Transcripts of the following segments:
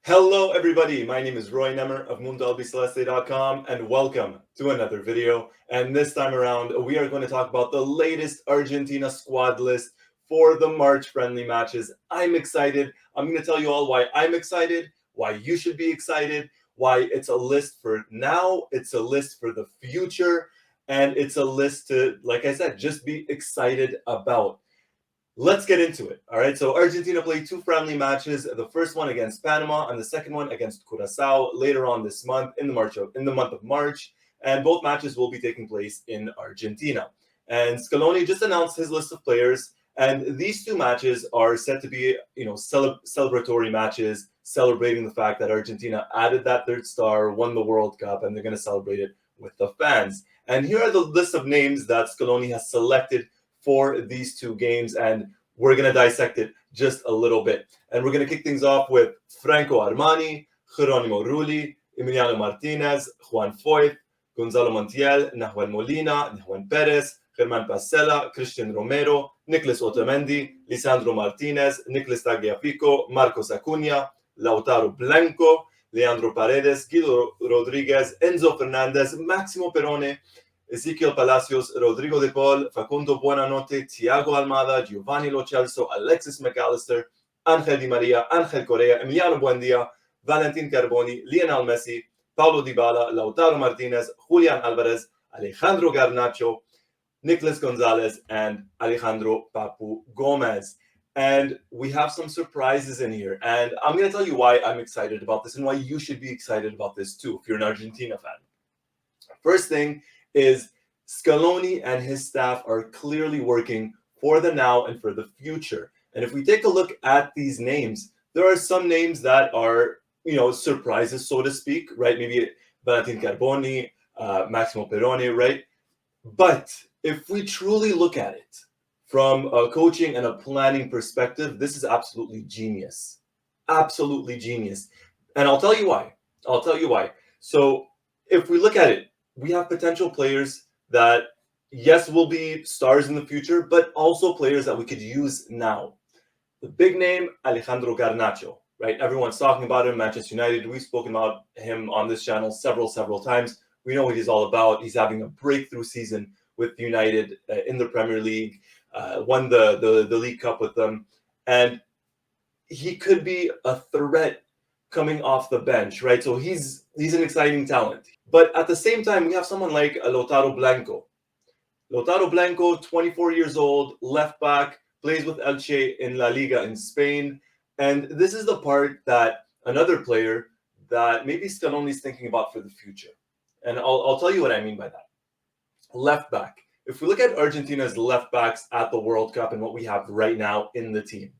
Hello everybody, my name is Roy Nemmer of Mundo Albiceleste.com and welcome to another video. And this time around, we are going to talk about the latest Argentina squad list for the March friendly matches. I'm excited. I'm going to tell you all why I'm excited, why you should be excited, why it's a list for now, it's a list for the future, and it's a list to, like I said, just be excited about. Let's get into it. All right. So Argentina played two friendly matches. The first one against Panama and the second one against Curacao later on this month in the month of March. And both matches will be taking place in Argentina. And Scaloni just announced his list of players. And these two matches are set to be, celebratory matches, celebrating the fact that Argentina added that third star, won the World Cup, and they're going to celebrate it with the fans. And here are the list of names that Scaloni has selected for these two games, and we're going to dissect it just a little bit. And we're going to kick things off with Franco Armani, Geronimo Rulli, Emiliano Martinez, Juan Foyth, Gonzalo Montiel, Nahuel Molina, Juan Perez, Germán Pasella, Christian Romero, Nicolas Otamendi, Lisandro Martinez, Nicolas Tagliafico, Marcos Acuna, Lautaro Blanco, Leandro Paredes, Guido Rodriguez, Enzo Fernandez, Máximo Perone, Ezequiel Palacios, Rodrigo de Paul, Facundo Buonanotte, Thiago Almada, Giovanni Lo Celso, Alexis McAllister, Ángel Di María, Ángel Correa, Emiliano Buendia, Valentín Carboni, Lionel Messi, Paulo Dybala, Lautaro Martinez, Julián Álvarez, Alejandro Garnacho, Nicolas Gonzalez, and Alejandro Papu Gomez. And we have some surprises in here. And I'm going to tell you why I'm excited about this and why you should be excited about this too if you're an Argentina fan. First thing is Scaloni and his staff are clearly working for the now and for the future. And if we take a look at these names, there are some names that are, surprises, so to speak, right? Maybe Valentin Carboni, Maximo Perone, right? But if we truly look at it from a coaching and a planning perspective, this is absolutely genius. Absolutely genius. And I'll tell you why. So if we look at it, we have potential players that, yes, will be stars in the future, but also players that we could use now. The big name, Alejandro Garnacho, right? Everyone's talking about him, Manchester United. We've spoken about him on this channel several times. We know what he's all about. He's having a breakthrough season with United in the Premier League, won the League Cup with them. And he could be a threat coming off the bench, right? So he's an exciting talent. But at the same time, we have someone like Lautaro Blanco. Lautaro Blanco, 24 years old, left back, plays with Elche in La Liga in Spain. And this is the part that another player that maybe Scaloni is thinking about for the future. And I'll tell you what I mean by that. Left back. If we look at Argentina's left backs at the World Cup and what we have right now in the team,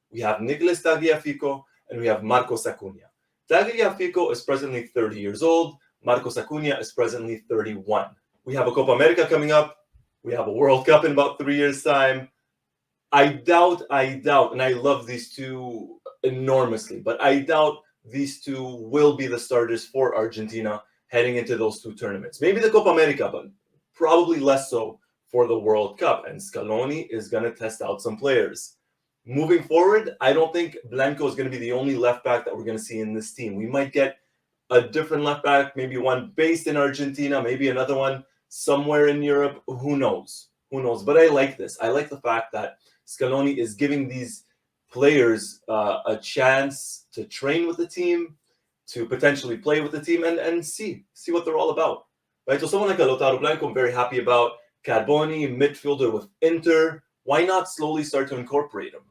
we have Nicolas Tagliafico and we have Marcos Acuna. Tagliafico is presently 30 years old. Marcos Acuna is presently 31. We have a Copa America coming up. We have a World Cup in about 3 years' time. I doubt, and I love these two enormously, but I doubt these two will be the starters for Argentina heading into those two tournaments. Maybe the Copa America, but probably less so for the World Cup. And Scaloni is going to test out some players. Moving forward, I don't think Blanco is going to be the only left back that we're going to see in this team. We might get a different left back, maybe one based in Argentina, maybe another one somewhere in Europe. Who knows? But I like this. I like the fact that Scaloni is giving these players a chance to train with the team, to potentially play with the team, and see what they're all about. Right? So someone like Lautaro Blanco, I'm very happy about. Carboni, midfielder with Inter. Why not slowly start to incorporate him?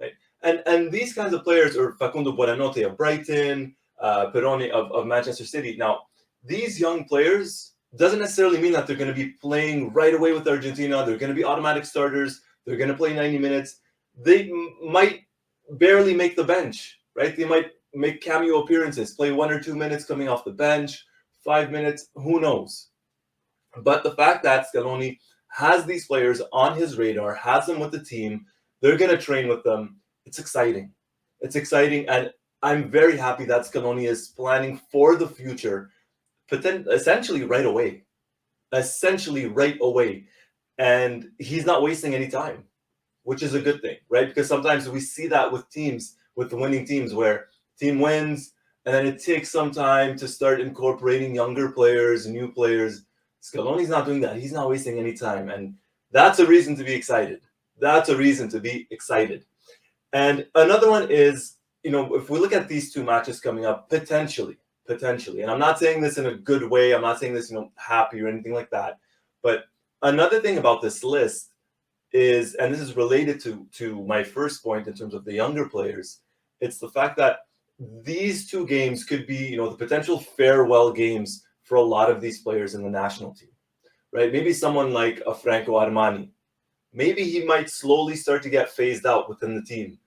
Right? And these kinds of players, or Facundo Buonanotte of Brighton, Perone of Manchester City. Now, these young players doesn't necessarily mean that they're going to be playing right away with Argentina. They're going to be automatic starters. They're going to play 90 minutes. They might barely make the bench, right? They might make cameo appearances, play 1 or 2 minutes coming off the bench, 5 minutes, who knows? But the fact that Scaloni has these players on his radar, has them with the team, they're going to train with them. It's exciting. And I'm very happy that Scaloni is planning for the future, essentially right away. And he's not wasting any time, which is a good thing, right? Because sometimes we see that with teams, with the winning teams, where Team wins, and then it takes some time to start incorporating younger players, new players. Scaloni's not doing that. He's not wasting any time, and that's a reason to be excited. That's a reason to be excited. And another one is, if we look at these two matches coming up, potentially, and I'm not saying this in a good way, I'm not saying this, happy or anything like that, but another thing about this list is, and this is related to my first point in terms of the younger players, it's the fact that these two games could be, the potential farewell games for a lot of these players in the national team, right? Maybe someone like a Franco Armani, maybe he might slowly start to get phased out within the team.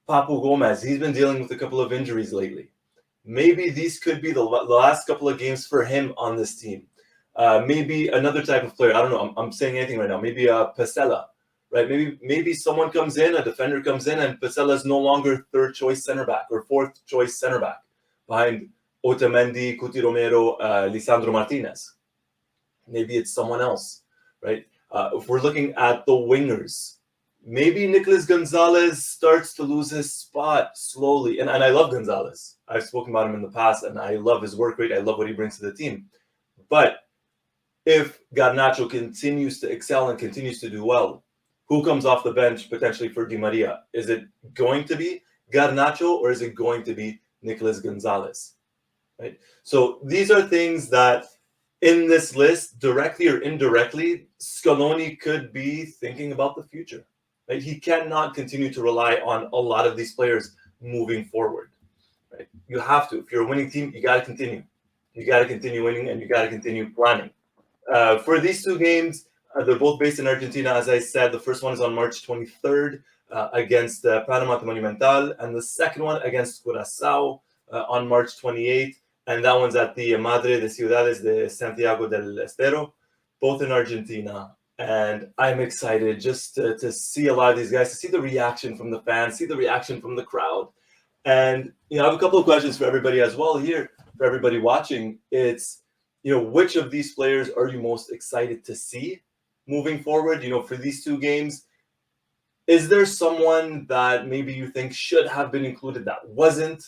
Papu Gomez, he's been dealing with a couple of injuries lately. Maybe these could be the last couple of games for him on this team. Maybe another type of player. I don't know. I'm saying anything right now. Maybe a Pesela, right? Maybe someone comes in, a defender comes in, and Pesela is no longer third choice center back or fourth choice center back behind Otamendi, Cuti Romero, Lisandro Martinez. Maybe it's someone else, right? If we're looking at the wingers, maybe Nicolas Gonzalez starts to lose his spot slowly. And I love Gonzalez. I've spoken about him in the past, and I love his work rate. I love what he brings to the team. But if Garnacho continues to excel and continues to do well, who comes off the bench potentially for Di Maria? Is it going to be Garnacho or is it going to be Nicolas Gonzalez? Right? So these are things that in this list, directly or indirectly, Scaloni could be thinking about the future. Right? He cannot continue to rely on a lot of these players moving forward. Right? You have to. If you're a winning team, you got to continue. You got to continue winning, and you got to continue planning. For these two games, they're both based in Argentina. As I said, the first one is on March 23rd against Panama Monumental, and the second one against Curaçao on March 28th. And that one's at the Madre de Ciudades de Santiago del Estero, both in Argentina. And I'm excited just to see a lot of these guys, to see the reaction from the fans, see the reaction from the crowd. And, I have a couple of questions for everybody as well here, for everybody watching. It's, which of these players are you most excited to see moving forward, for these two games? Is there someone that maybe you think should have been included that wasn't?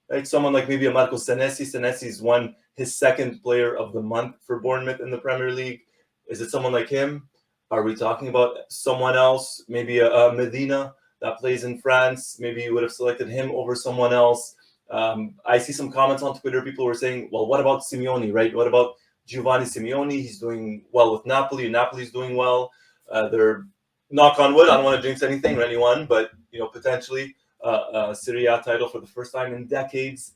Like someone like maybe a Marcos Senesi. Senesi's won his second player of the month for Bournemouth in the Premier League. Is it someone like him? Are we talking about someone else? Maybe a Medina that plays in France. Maybe you would have selected him over someone else. I see some comments on Twitter. People were saying, well, what about Simeone, right? What about Giovanni Simeone? He's doing well with Napoli. Napoli's doing well. They're, knock on wood, I don't want to jinx anything or anyone, but, potentially a Serie A title for the first time in decades.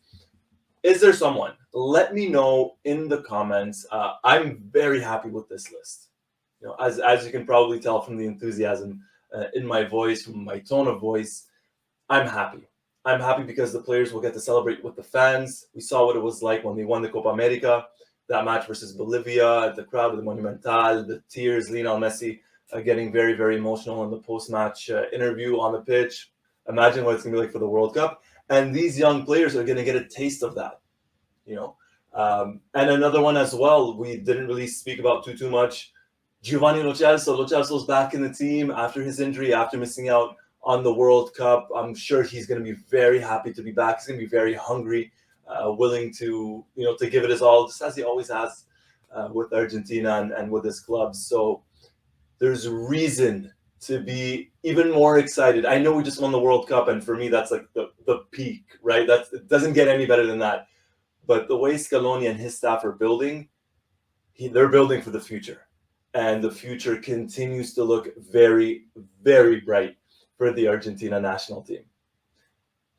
Is there someone? Let me know in the comments. I'm very happy with this list. As you can probably tell from the enthusiasm in my voice, from my tone of voice, I'm happy. I'm happy because the players will get to celebrate with the fans. We saw what it was like when they won the Copa America, that match versus Bolivia, the crowd of the Monumental, the tears, Lionel Messi getting very, very emotional in the post-match interview on the pitch. Imagine what it's going to be like for the World Cup. And these young players are going to get a taste of that, And another one as well, we didn't really speak about too much. Giovanni Lo Celso. Lo Celso's back in the team after his injury, after missing out on the World Cup. I'm sure he's going to be very happy to be back. He's going to be very hungry, willing to, to give it his all, just as he always has with Argentina and with his club. So there's reason to be even more excited. I know we just won the World Cup, and for me, that's like the peak, right? It doesn't get any better than that. But the way Scaloni and his staff are building, they're building for the future. And the future continues to look very, very bright for the Argentina national team.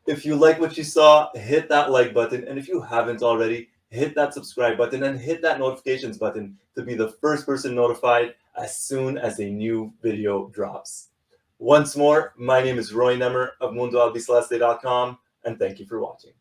If you like what you saw, hit that like button. And if you haven't already, hit that subscribe button and hit that notifications button to be the first person notified as soon as a new video drops. Once more, my name is Roy Nemmer of Mundo Albiceleste.com, and thank you for watching.